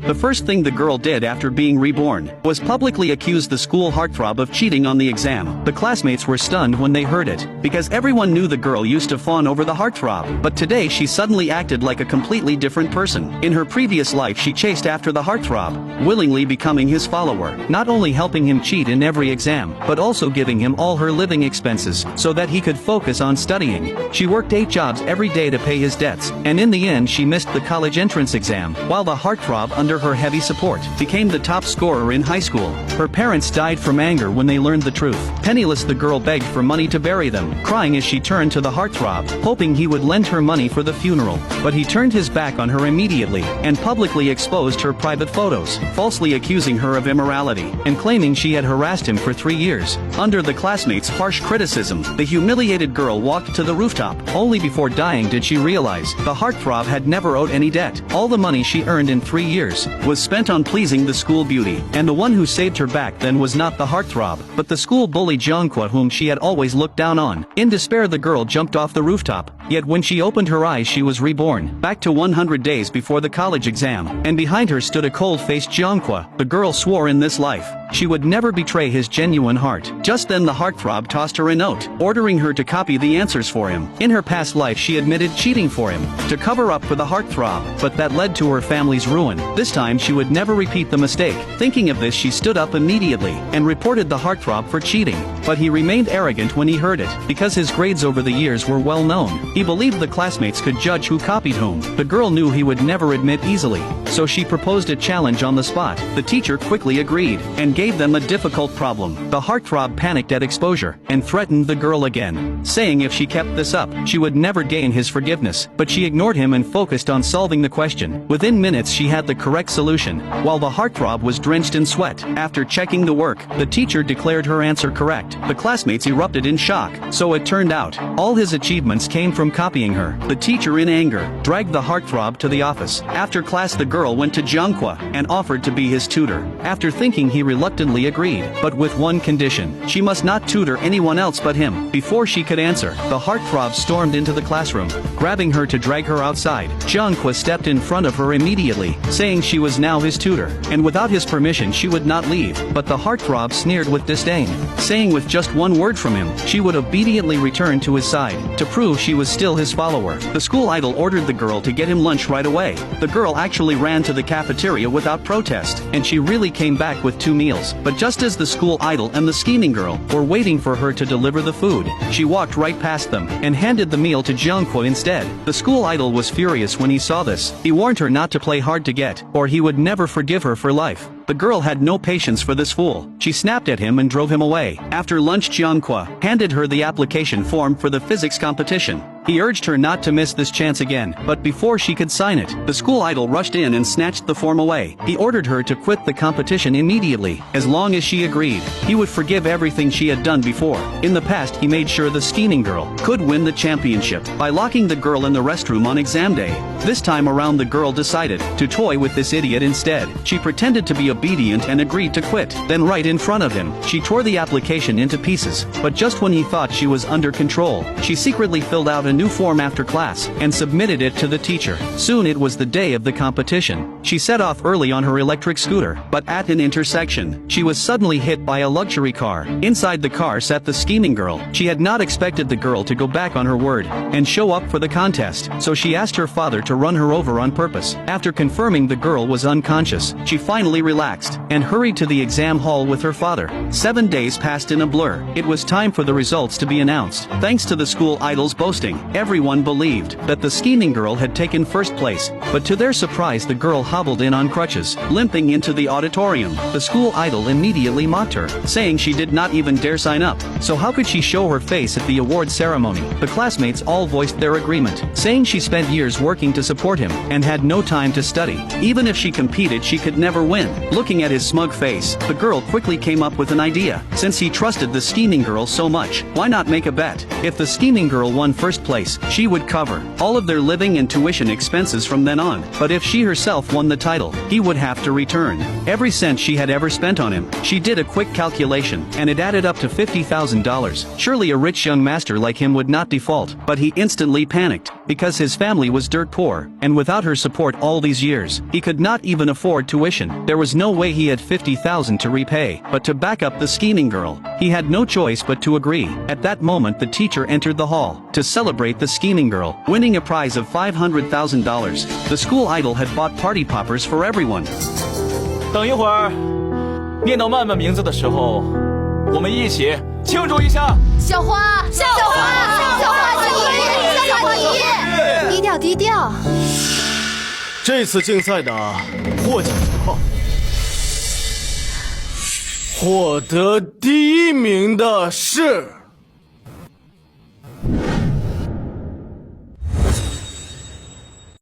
The first thing the girl did after being reborn was publicly accuse the school heartthrob of cheating on the exam. The classmates were stunned when they heard it, because everyone knew the girl used to fawn over the heartthrob. But today she suddenly acted like a completely different person. In her previous life she chased after the heartthrob, willingly becoming his follower, not only helping him cheat in every exam, but also giving him all her living expenses, so that he could focus on studying. She worked 8 jobs every day to pay his debts, and in the end she missed the college entrance exam, while the heartthrob, under her heavy support, became the top scorer in high school. Her parents died from anger when they learned the truth. Penniless, the girl begged for money to bury them, crying as she turned to the heartthrob, hoping he would lend her money for the funeral. But he turned his back on her immediately, and publicly exposed her private photos, falsely accusing her of immorality, and claiming she had harassed him for 3 years. Under the classmates' harsh criticism, the humiliated girl walked to the rooftop. Only before dying did she realize the heartthrob had never owed any debt. All the money she earned in 3 years was spent on pleasing the school beauty, and the one who saved her back then was not the heartthrob, but the school bully Jiangqua, whom she had always looked down on. In despair, the girl jumped off the rooftop, yet when she opened her eyes she was reborn, back to 100 days before the college exam, and behind her stood a cold-faced Jiangqua. The girl swore in this life she would never betray his genuine heart. Just then the heartthrob tossed her a note, ordering her to copy the answers for him. In her past life she admitted cheating for him, to cover up for the heartthrob, but that led to her family's ruin. This time she would never repeat the mistake. Thinking of this, she stood up immediately, and reported the heartthrob for cheating. But he remained arrogant when he heard it, because his grades over the years were well known. He believed the classmates could judge who copied whom. The girl knew he would never admit easily, so she proposed a challenge on the spot. The teacher quickly agreed, and gave them a difficult problem. The heartthrob panicked at exposure, and threatened the girl again, saying if she kept this up, she would never gain his forgiveness. But she ignored him and focused on solving the question. Within minutes she had the correct solution, while the heartthrob was drenched in sweat. After checking the work, the teacher declared her answer correct. The classmates erupted in shock. So it turned out, all his achievements came from copying her. The teacher, in anger, dragged the heartthrob to the office. After class the girl went to Jiangqua, and offered to be his tutor. After thinking, he reluctantly agreed, but with one condition: she must not tutor anyone else but him. Before she could answer, the heartthrob stormed into the classroom, grabbing her to drag her outside. Jiangqua stepped in front of her immediately, saying she was now his tutor, and without his permission she would not leave. But the heartthrob sneered with disdain, saying with just one word from him, she would obediently return to his side, to prove she was still his follower. The school idol ordered the girl to get him lunch right away. The girl actually ran to the cafeteria without protest, and she really came back with 2 meals. But just as the school idol and the scheming girl were waiting for her to deliver the food, she walked right past them, and handed the meal to Jiangqua instead. The school idol was furious when he saw this. He warned her not to play hard to get, or he would never forgive her for life. The girl had no patience for this fool. She snapped at him and drove him away. After lunch, Jiangqua handed her the application form for the physics competition. He urged her not to miss this chance again, but before she could sign it, the school idol rushed in and snatched the form away. He ordered her to quit the competition immediately. As long as she agreed, he would forgive everything she had done before. In the past, he made sure the scheming girl could win the championship by locking the girl in the restroom on exam day. This time around, the girl decided to toy with this idiot instead. She pretended to be obedient and agreed to quit. Then right in front of him, she tore the application into pieces. But just when he thought she was under control, she secretly filled out a new form after class, and submitted it to the teacher. Soon it was the day of the competition. She set off early on her electric scooter, but at an intersection, she was suddenly hit by a luxury car. Inside the car sat the scheming girl. She had not expected the girl to go back on her word, and show up for the contest, so she asked her father to run her over on purpose. After confirming the girl was unconscious, she finally relaxed, and hurried to the exam hall with her father. 7 days passed in a blur. It was time for the results to be announced. Thanks to the school idol's boasting, everyone believed that the scheming girl had taken first place, but to their surprise the girl hobbled in on crutches, limping into the auditorium. The school idol immediately mocked her, saying she did not even dare sign up, so how could she show her face at the award ceremony? The classmates all voiced their agreement, saying she spent years working to support him, and had no time to study. Even if she competed, she could never win. Looking at his smug face, the girl quickly came up with an idea. Since he trusted the scheming girl so much, why not make a bet? If the scheming girl won first place, she would cover all of their living and tuition expenses from then on. But if she herself won the title, he would have to return every cent she had ever spent on him. She did a quick calculation, and it added up to $50,000. Surely a rich young master like him would not default, but he instantly panicked. because his family was dirt poor, and without her support all these years, he could not even afford tuition. There was no way he had 50,000 to repay, but to back up the scheming girl, he had no choice but to agree. At that moment the teacher entered the hall, to celebrate the scheming girl, winning a prize of $500,000. The school idol had bought party poppers for everyone. 等一会儿，念到曼曼名字的时候，我们一起庆祝一下。小花，小花姨，低调低调。这次竞赛的获奖情况，获得第1名的是